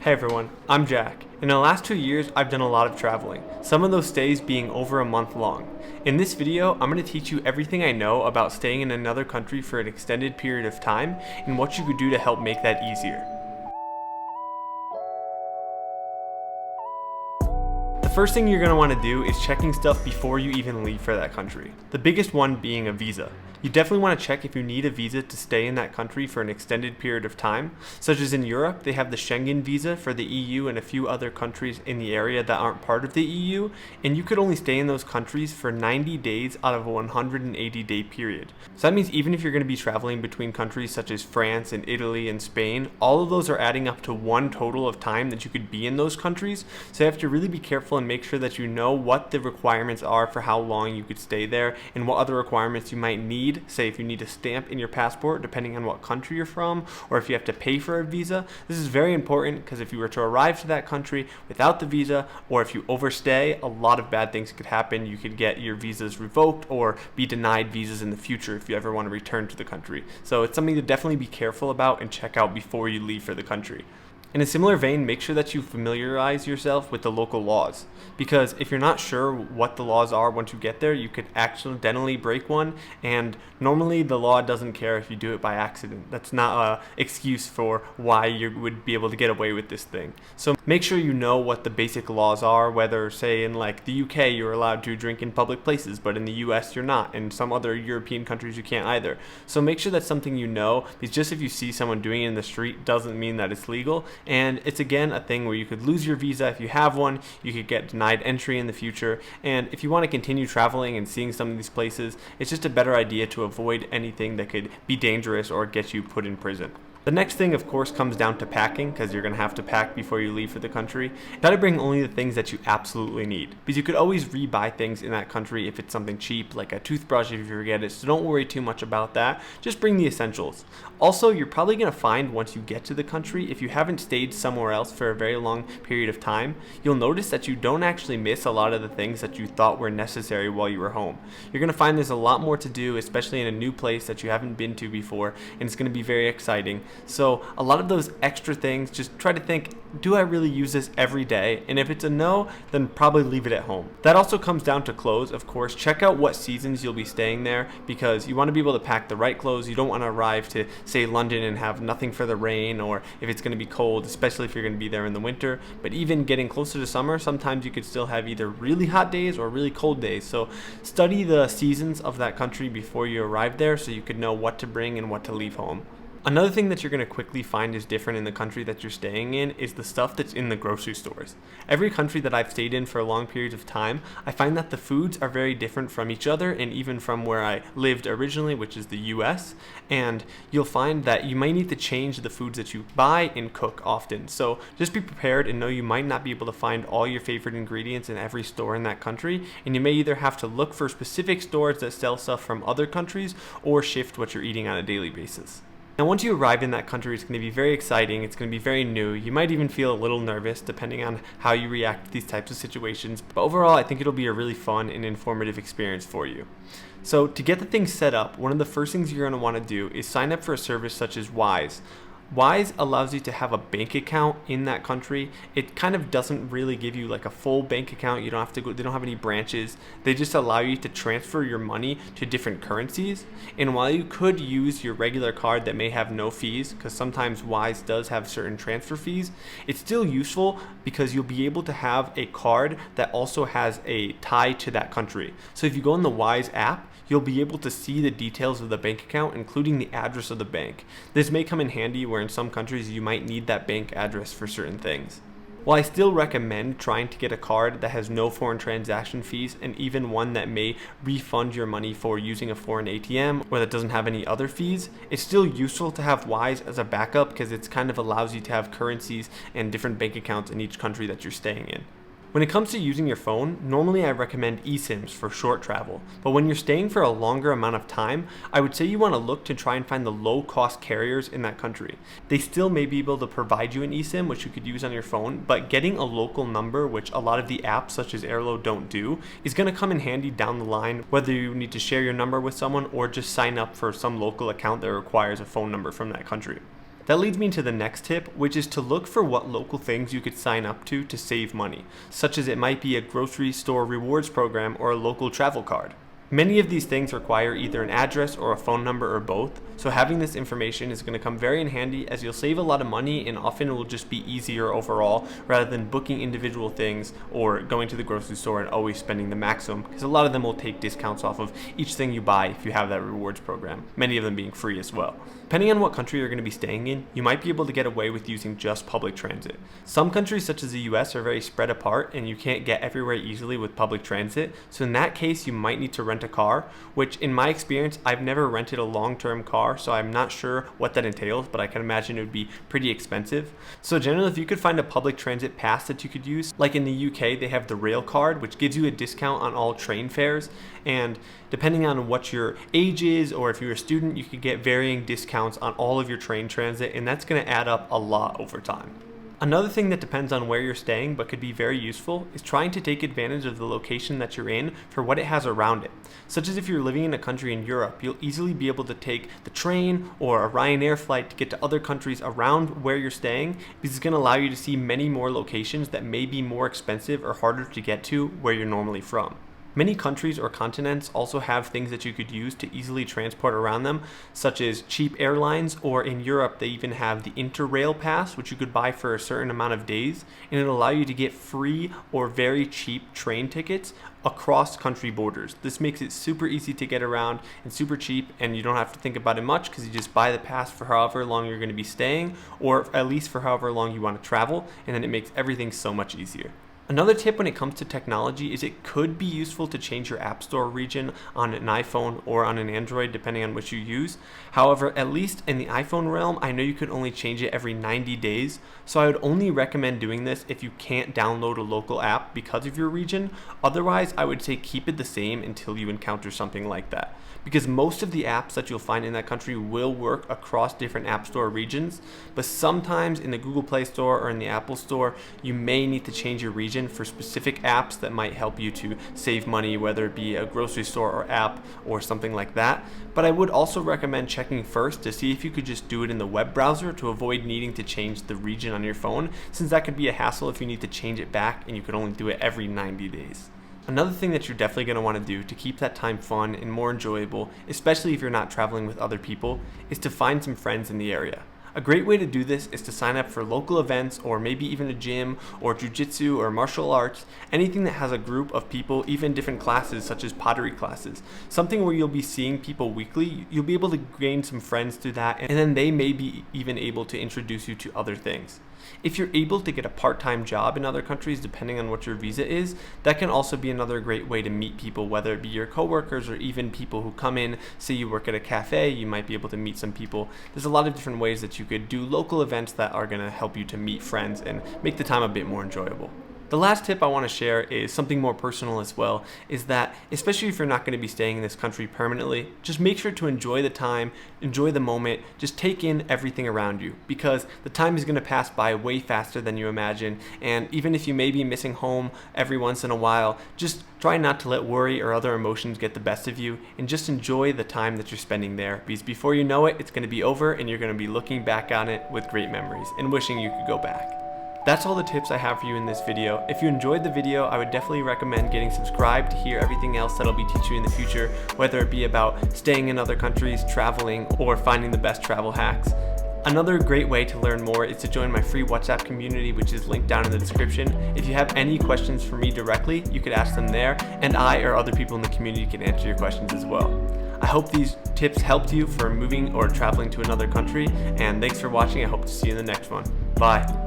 Hey everyone, I'm Jack. In the last 2 years, I've done a lot of traveling, some of those stays being over a month long. In this video, I'm going to teach you everything I know about staying in another country for an extended period of time and what you could do to help make that easier. The first thing you're going to want to do is checking stuff before you even leave for that country. The biggest one being a visa. You definitely want to check if you need a visa to stay in that country for an extended period of time, such as in Europe, they have the Schengen visa for the EU and a few other countries in the area that aren't part of the EU, and you could only stay in those countries for 90 days out of a 180-day period. So that means even if you're going to be traveling between countries such as France and Italy and Spain, all of those are adding up to one total of time that you could be in those countries, so you have to really be careful and make sure that you know what the requirements are for how long you could stay there and what other requirements you might need. Say if you need a stamp in your passport depending on what country you're from, or if you have to pay for a visa. This is very important because if you were to arrive to that country without the visa, or if you overstay, a lot of bad things could happen. You could get your visas revoked or be denied visas in the future if you ever want to return to the country. So it's something to definitely be careful about and check out before you leave for the country. In a similar vein, make sure that you familiarize yourself with the local laws, because if you're not sure what the laws are once you get there, you could accidentally break one, and normally the law doesn't care if you do it by accident. That's not an excuse for why you would be able to get away with this thing. So make sure you know what the basic laws are, whether, say, in like the UK you're allowed to drink in public places, but in the US you're not, and some other European countries you can't either. So make sure that's something you know, because just if you see someone doing it in the street doesn't mean that it's legal. And it's again a thing where you could lose your visa if you have one, you could get denied entry in the future, and if you want to continue traveling and seeing some of these places, it's just a better idea to avoid anything that could be dangerous or get you put in prison. The next thing, of course, comes down to packing, because you're going to have to pack before you leave for the country. Try to bring only the things that you absolutely need, because you could always rebuy things in that country if it's something cheap, like a toothbrush if you forget it, so don't worry too much about that. Just bring the essentials. Also, you're probably going to find once you get to the country, if you haven't stayed somewhere else for a very long period of time, you'll notice that you don't actually miss a lot of the things that you thought were necessary while you were home. You're going to find there's a lot more to do, especially in a new place that you haven't been to before, and it's going to be very exciting. So a lot of those extra things, just try to think, do I really use this every day? And if it's a no, then probably leave it at home. That also comes down to clothes, of course. Check out what seasons you'll be staying there, because you want to be able to pack the right clothes. You don't want to arrive to, say, London and have nothing for the rain, or if it's going to be cold, especially if you're going to be there in the winter. But even getting closer to summer, sometimes you could still have either really hot days or really cold days. So study the seasons of that country before you arrive there so you could know what to bring and what to leave home. Another thing that you're going to quickly find is different in the country that you're staying in is the stuff that's in the grocery stores. Every country that I've stayed in for long periods of time, I find that the foods are very different from each other, and even from where I lived originally, which is the US, and you'll find that you might need to change the foods that you buy and cook often. So just be prepared and know you might not be able to find all your favorite ingredients in every store in that country, and you may either have to look for specific stores that sell stuff from other countries or shift what you're eating on a daily basis. Now once you arrive in that country, it's going to be very exciting, it's going to be very new, you might even feel a little nervous depending on how you react to these types of situations, but overall I think it'll be a really fun and informative experience for you. So to get the thing set up, one of the first things you're going to want to do is sign up for a service such as Wise. Wise allows you to have a bank account in that country. It kind of doesn't really give you like a full bank account. You don't have to go, they don't have any branches. They just allow you to transfer your money to different currencies. And while you could use your regular card that may have no fees, because sometimes Wise does have certain transfer fees, it's still useful because you'll be able to have a card that also has a tie to that country. So if you go in the Wise app, you'll be able to see the details of the bank account, including the address of the bank. This may come in handy where in some countries you might need that bank address for certain things. While I still recommend trying to get a card that has no foreign transaction fees, and even one that may refund your money for using a foreign ATM or that doesn't have any other fees, it's still useful to have Wise as a backup because it kind of allows you to have currencies and different bank accounts in each country that you're staying in. When it comes to using your phone, normally I recommend eSIMs for short travel, but when you're staying for a longer amount of time, I would say you want to look to try and find the low-cost carriers in that country. They still may be able to provide you an eSIM, which you could use on your phone, but getting a local number, which a lot of the apps such as Airlo don't do, is going to come in handy down the line, whether you need to share your number with someone or just sign up for some local account that requires a phone number from that country. That leads me to the next tip, which is to look for what local things you could sign up to save money, such as it might be a grocery store rewards program or a local travel card. Many of these things require either an address or a phone number or both, so having this information is going to come very in handy as you'll save a lot of money and often it will just be easier overall rather than booking individual things or going to the grocery store and always spending the maximum, because a lot of them will take discounts off of each thing you buy if you have that rewards program, many of them being free as well. Depending on what country you're going to be staying in, you might be able to get away with using just public transit. Some countries such as the US are very spread apart and you can't get everywhere easily with public transit, so in that case you might need to rent a car, which in my experience I've never rented a long-term car, so I'm not sure what that entails, but I can imagine it would be pretty expensive. So generally, if you could find a public transit pass that you could use, like in the UK they have the rail card, which gives you a discount on all train fares, and depending on what your age is or if you're a student, you could get varying discounts on all of your train transit, and that's going to add up a lot over time. Another thing that depends on where you're staying but could be very useful is trying to take advantage of the location that you're in for what it has around it. Such as if you're living in a country in Europe, you'll easily be able to take the train or a Ryanair flight to get to other countries around where you're staying, because it's going to allow you to see many more locations that may be more expensive or harder to get to where you're normally from. Many countries or continents also have things that you could use to easily transport around them, such as cheap airlines, or in Europe they even have the Interrail pass, which you could buy for a certain amount of days, and it'll allow you to get free or very cheap train tickets across country borders. This makes it super easy to get around and super cheap, and you don't have to think about it much because you just buy the pass for however long you're going to be staying, or at least for however long you want to travel, and then it makes everything so much easier. Another tip when it comes to technology is it could be useful to change your App Store region on an iPhone or on an Android, depending on which you use. However, at least in the iPhone realm, I know you could only change it every 90 days, so I would only recommend doing this if you can't download a local app because of your region. Otherwise, I would say keep it the same until you encounter something like that, because most of the apps that you'll find in that country will work across different App Store regions, but sometimes in the Google Play Store or in the Apple Store, you may need to change your region for specific apps that might help you to save money, whether it be a grocery store or app or something like that. But I would also recommend checking first to see if you could just do it in the web browser to avoid needing to change the region on your phone, since that could be a hassle if you need to change it back and you could only do it every 90 days. Another thing that you're definitely going to want to do to keep that time fun and more enjoyable, especially if you're not traveling with other people, is to find some friends in the area. A great way to do this is to sign up for local events, or maybe even a gym or jiu-jitsu or martial arts, anything that has a group of people, even different classes such as pottery classes. Something where you'll be seeing people weekly, you'll be able to gain some friends through that, and then they may be even able to introduce you to other things. If you're able to get a part-time job in other countries, depending on what your visa is, that can also be another great way to meet people, whether it be your coworkers or even people who come in. Say you work at a cafe, you might be able to meet some people. There's a lot of different ways that you could do local events that are going to help you to meet friends and make the time a bit more enjoyable. The last tip I want to share is something more personal as well, is that especially if you're not going to be staying in this country permanently, just make sure to enjoy the time, enjoy the moment, just take in everything around you, because the time is going to pass by way faster than you imagine, and even if you may be missing home every once in a while, just try not to let worry or other emotions get the best of you, and just enjoy the time that you're spending there, because before you know it, it's going to be over and you're going to be looking back on it with great memories and wishing you could go back. That's all the tips I have for you in this video. If you enjoyed the video, I would definitely recommend getting subscribed to hear everything else that I'll be teaching you in the future, whether it be about staying in other countries, traveling, or finding the best travel hacks. Another great way to learn more is to join my free WhatsApp community, which is linked down in the description. If you have any questions for me directly, you could ask them there, and I or other people in the community can answer your questions as well. I hope these tips helped you for moving or traveling to another country, and thanks for watching. I hope to see you in the next one. Bye.